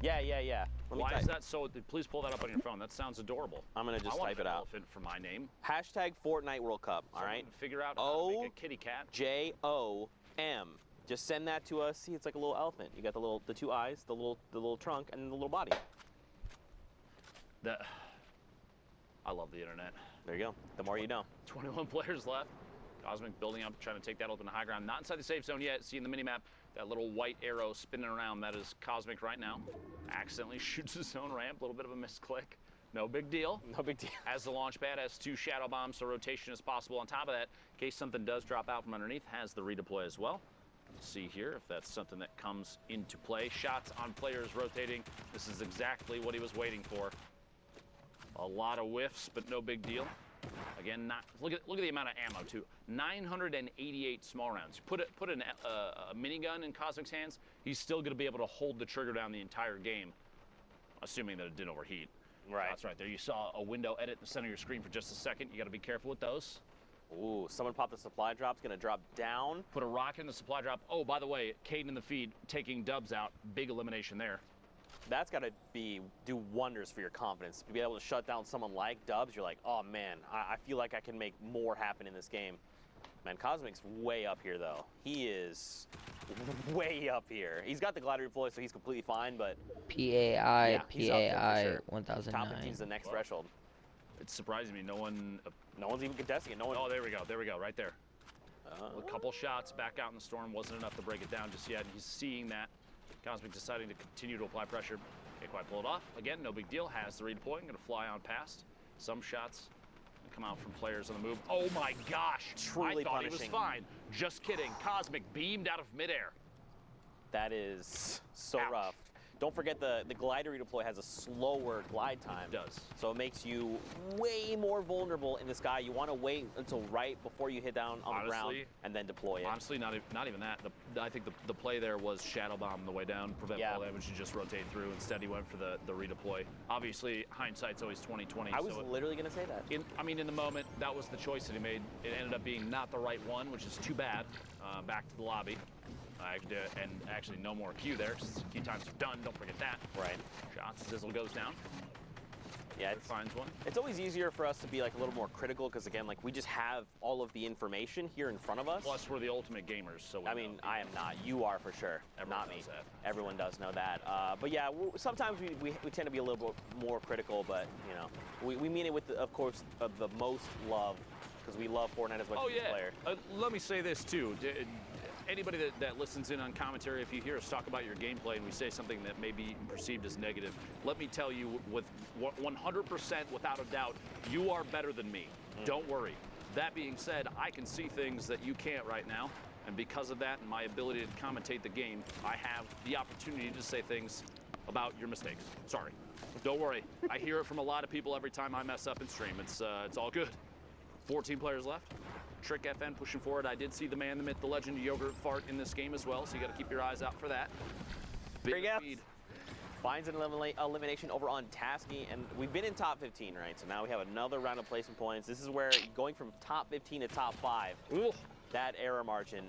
Yeah, yeah, yeah. Why is that so? Please pull that up on your phone. That sounds adorable. I'm gonna just type it out. Elephant for my name. Hashtag Fortnite World Cup. All right. Figure out how to make a kitty cat. OJOM. Just send that to us. See, it's like a little elephant. You got the two eyes, the little trunk, and the little body. I love the internet. There you go. The more you know. 21 players left. Cosmic building up, trying to take that open high ground. Not inside the safe zone yet. See in the minimap, that little white arrow spinning around. That is Cosmic right now. Accidentally shoots his own ramp. A little bit of a misclick. No big deal. No big deal. As the launch pad has 2 shadow bombs, so rotation is possible. On top of that, in case something does drop out from underneath, has the redeploy as well. See here if that's something that comes into play. Shots on players rotating. This is exactly what he was waiting for. A lot of whiffs, but no big deal. Again, look at the amount of ammo too. 988 small rounds. Put a minigun in Cosmic's hands, he's still going to be able to hold the trigger down the entire game, assuming that it didn't overheat. Right. That's right there. You saw a window edit in the center of your screen for just a second. You got to be careful with those. Ooh, someone popped the supply drop. It's going to drop down. Put a rocket in the supply drop. Oh, by the way, Caden in the feed taking dubs out. Big elimination there. That's got to do wonders for your confidence. To be able to shut down someone like Dubs, you're like, oh man, I feel like I can make more happen in this game. Man, Cosmic's way up here though. He is way up here. He's got the glider deploy, so he's completely fine, but... PAI, he's PAI, sure. 1009. Top 15 is the next threshold. It's surprising me, no one's even contesting it. No one... Oh, there we go, right there. A couple shots back out in the storm wasn't enough to break it down just yet, and he's seeing that. Cosmic deciding to continue to apply pressure. Can't quite pull it off. Again, no big deal. Has the redeploy. Going to fly on past. Some shots come out from players on the move. Oh my gosh! Truly I thought punishing. He was fine. Just kidding. Cosmic beamed out of midair. That is so Ouch. rough. Don't forget the glider redeploy has a slower glide time. It does. So it makes you way more vulnerable in the sky. You want to wait until right before you hit down on the ground and then deploy it. Honestly, not even that. I think the play there was shadow bomb on the way down, prevent fall damage, and just rotate through. Instead, he went for the redeploy. Obviously, hindsight's always 20/20. I was literally going to say that. In the moment, that was the choice that he made. It ended up being not the right one, which is too bad. Back to the lobby. And actually no more Q there. Just Q times are done. Don't forget that. Right. Shots. Sizzle goes down. Yeah, it finds one. It's always easier for us to be like a little more critical because again, like we just have all of the information here in front of us. Plus, we're the ultimate gamers, so I mean, I am not. You are for sure. Everyone not me. knows that. Everyone does know that. But yeah, sometimes we tend to be a little bit more critical, but you know, we mean it with, of course, the most love because we love Fortnite as much as this player. Let me say this too. Anybody that listens in on commentary, if you hear us talk about your gameplay and we say something that may be perceived as negative, let me tell you with 100% without a doubt, you are better than me. Don't worry. That being said, I can see things that you can't right now, and because of that and my ability to commentate the game, I have the opportunity to say things about your mistakes. Sorry. Don't worry. I hear it from a lot of people every time I mess up in stream. It's all good. 14 players left. Trick FN pushing forward. I did see the man, the myth, the legend, Yogurt Fart in this game as well, so you got to keep your eyes out for that. Big feed. Finds an elimination over on Tasky, and we've been in top 15, right? So now we have another round of placement points. This is where going from top 15 to top 5, that error margin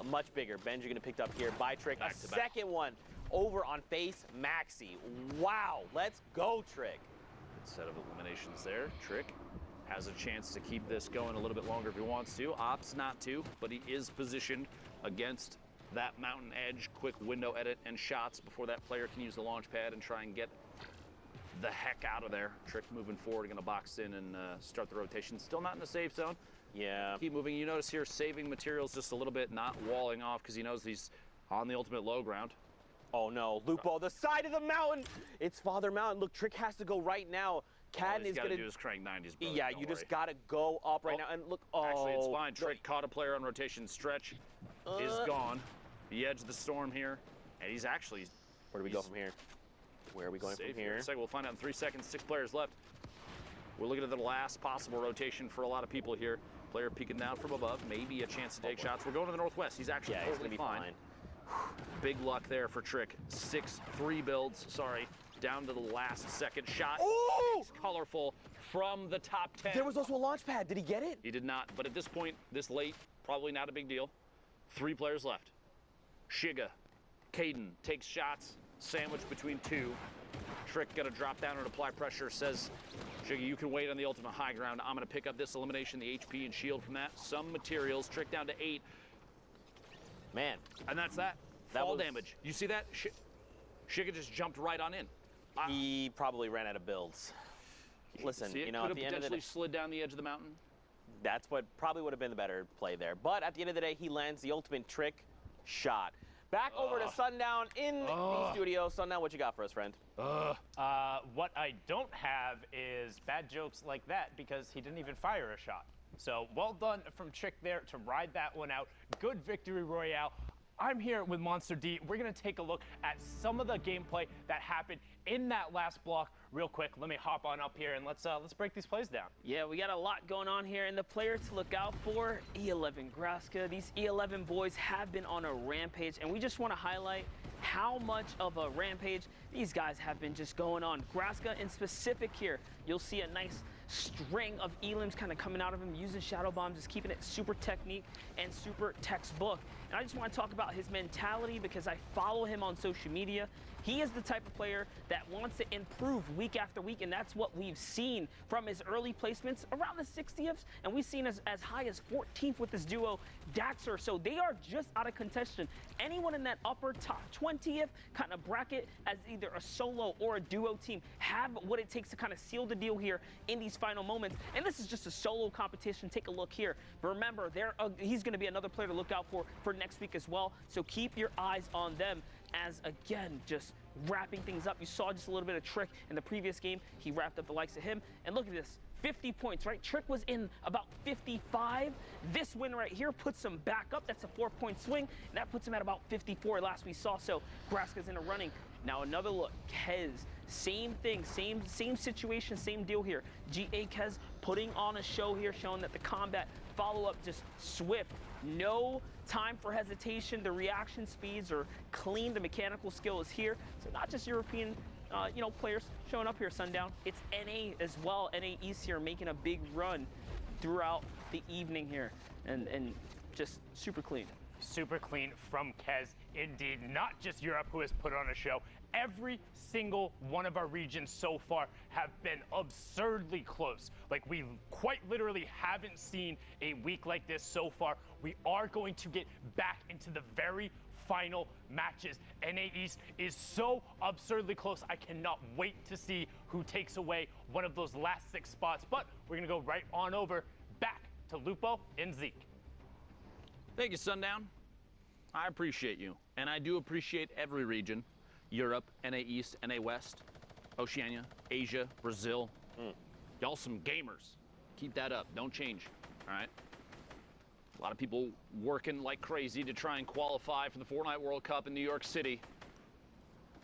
much bigger. Benji going to pick up here by Trick. A second one over on Face Maxi. Wow, let's go, Trick. Good set of eliminations there. Trick has a chance to keep this going a little bit longer if he wants to. Opts not to, but he is positioned against that mountain edge. Quick window edit and shots before that player can use the launch pad and try and get the heck out of there. Trick moving forward, gonna box in and start the rotation. Still not in the safe zone. Yeah. Keep moving. You notice here saving materials just a little bit, not walling off because he knows he's on the ultimate low ground. Oh no, Lupo, the side of the mountain. It's Father Mountain. Look, Trick has to go right now. Cadden is gonna do is crank 90s, brother. Yeah, you just gotta go up right now and look. Oh, actually, it's fine. Trick caught a player on rotation. Stretch is gone. The edge of the storm here, and he's actually. Where do we go from here? Where are we going from here? We'll find out in 3 seconds. 6 players left. We're looking at the last possible rotation for a lot of people here. Player peeking down from above, maybe a chance to take shots. We're going to the northwest. He's actually totally fine. Big luck there for Trick. 6-3 builds. Sorry. Down to the last second shot. Oh! Colorful from the top 10. There was also a launch pad. Did he get it? He did not. But at this point, this late, probably not a big deal. 3 players left. Shiga, Caden takes shots. sandwiched between two. Trick got to drop down and apply pressure. Says, Shiggy, you can wait on the ultimate high ground. I'm going to pick up this elimination, the HP and shield from that. Some materials. Trick down to 8. Man. And that's that. Fall damage. You see that? Shiggy just jumped right on in. He probably ran out of builds. Listen, you know, could at the have end of the potentially day, slid down the edge of the mountain. that's what probably would have been the better play there. But at the end of the day, he lands the ultimate trick shot. Back over to Sundown in the studio. Sundown, what you got for us, friend? What I don't have is bad jokes like that because he didn't even fire a shot. So well done from Trick there to ride that one out. Good victory royale. I'm here with Monster D. We're going to take a look at some of the gameplay that happened in that last block real quick. Let me hop on up here and let's break these plays down. Yeah, we got a lot going on here, and the players to look out for, E11 Graska. These E11 boys have been on a rampage, and we just want to highlight how much of a rampage these guys have been just going on. Graska in specific here, you'll see a nice string of elims kind of coming out of him, using shadow bombs, just keeping it super technique and super textbook. And I just want to talk about his mentality because I follow him on social media. He is the type of player that wants to improve week after week, and that's what we've seen from his early placements around the 60th, and we've seen as high as 14th with this duo, Daxter. So they are just out of contention. Anyone in that upper top 20th kind of bracket as either a solo or a duo team have what it takes to kind of seal the deal here in these final moments. And this is just a solo competition. Take a look here. But remember, he's going to be another player to look out for next week as well. So keep your eyes on them as, again, just wrapping things up. You saw just a little bit of Trick in the previous game. He wrapped up the likes of him. And look at this. 50 points, right? Trick was in about 55. This win right here puts him back up. That's a 4-point swing. And that puts him at about 54 last we saw. So Graska's in a running. Now another look. Kez, same thing, same situation, same deal here. GA Kez putting on a show here, showing that the combat follow-up just swift. No time for hesitation. The reaction speeds are clean. The mechanical skill is here. So not just European players showing up here, Sundown. It's NA as well. NA East here making a big run throughout the evening here. And just super clean. Super clean from Kez, indeed. Not just Europe who has put on a show. Every single one of our regions so far have been absurdly close. Like, we quite literally haven't seen a week like this so far. We are going to get back into the very final matches. NA East is so absurdly close. I cannot wait to see who takes away one of those last 6 spots. But we're going to go right on over back to Lupo and Zeke. Thank you, Sundown. I appreciate you. And I do appreciate every region. Europe, NA East, NA West, Oceania, Asia, Brazil. Y'all some gamers. Keep that up. Don't change. All right? A lot of people working like crazy to try and qualify for the Fortnite World Cup in New York City.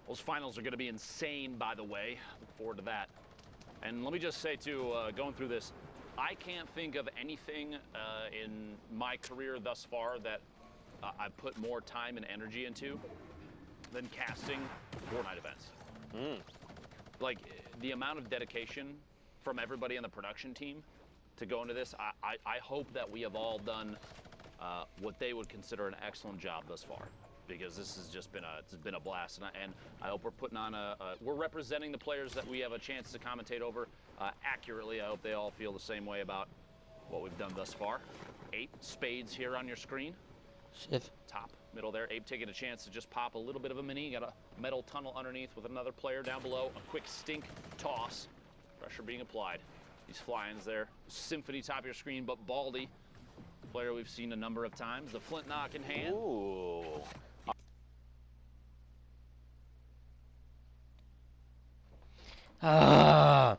Those finals are going to be insane, by the way. Look forward to that. And let me just say, too, going through this, I can't think of anything in my career thus far that I've put more time and energy into than casting Fortnite events. Like, the amount of dedication from everybody on the production team to go into this, I hope that we have all done what they would consider an excellent job thus far, because this has just been a blast, and I hope we're putting on we're representing the players that we have a chance to commentate over accurately. I hope they all feel the same way about what we've done thus far. 8 spades here on your screen. Shift. Top, middle there. Abe taking a chance to just pop a little bit of a mini. Got a metal tunnel underneath with another player down below. A quick stink toss. Pressure being applied. These fly-ins there. Symphony top of your screen, but Baldy, player we've seen a number of times. The flint knock in hand. Ooh. I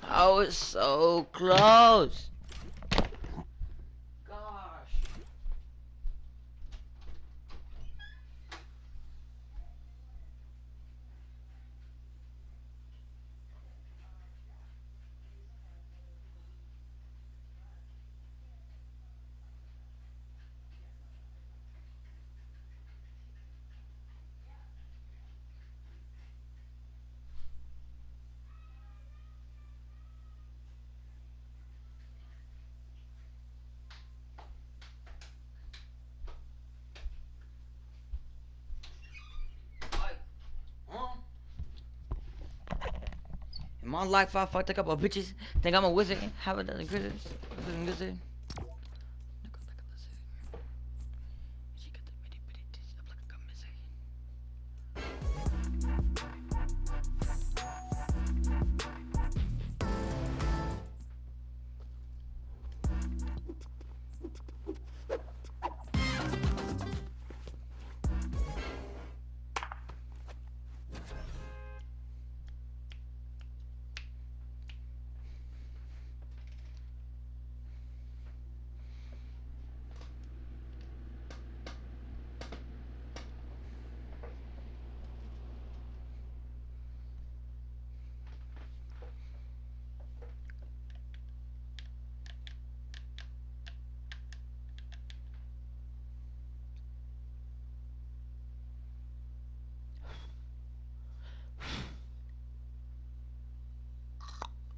was so close. My life, I fucked a couple of bitches. Think I'm a wizard. Have a dozen grizzlies. Wizard. She got the bitty bitty tits up like a commissary.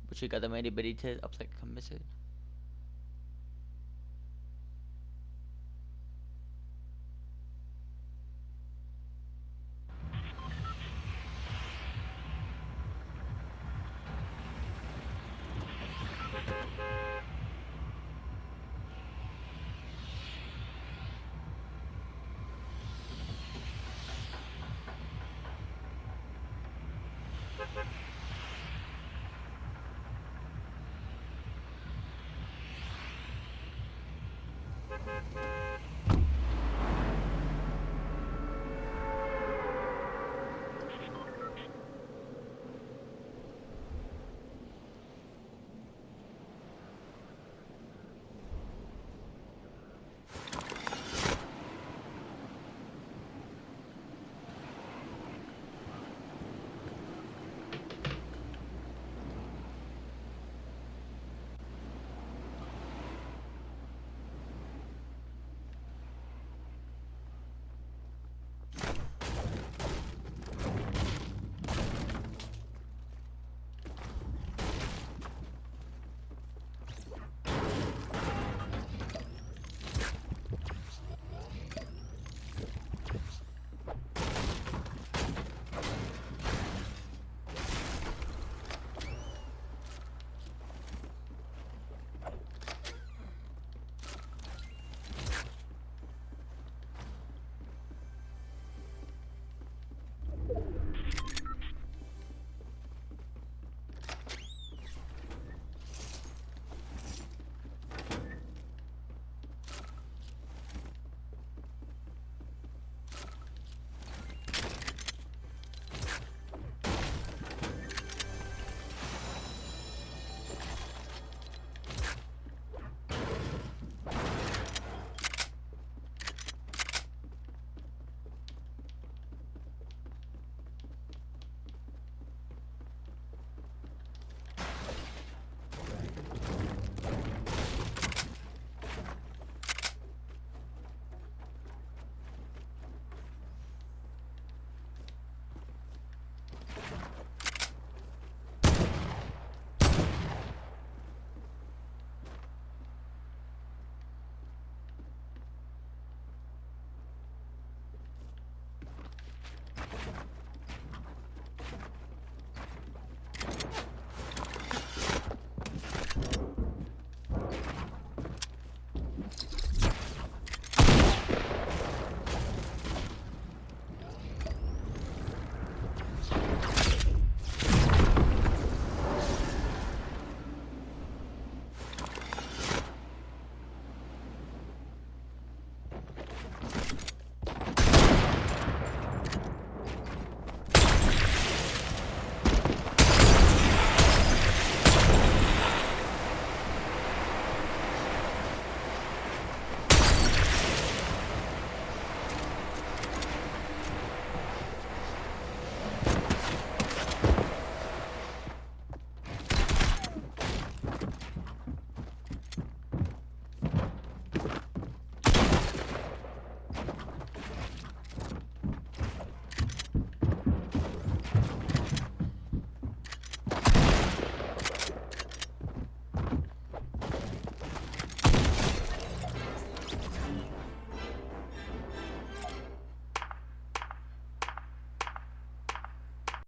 But she got the bitty bitty tits up like a commissary.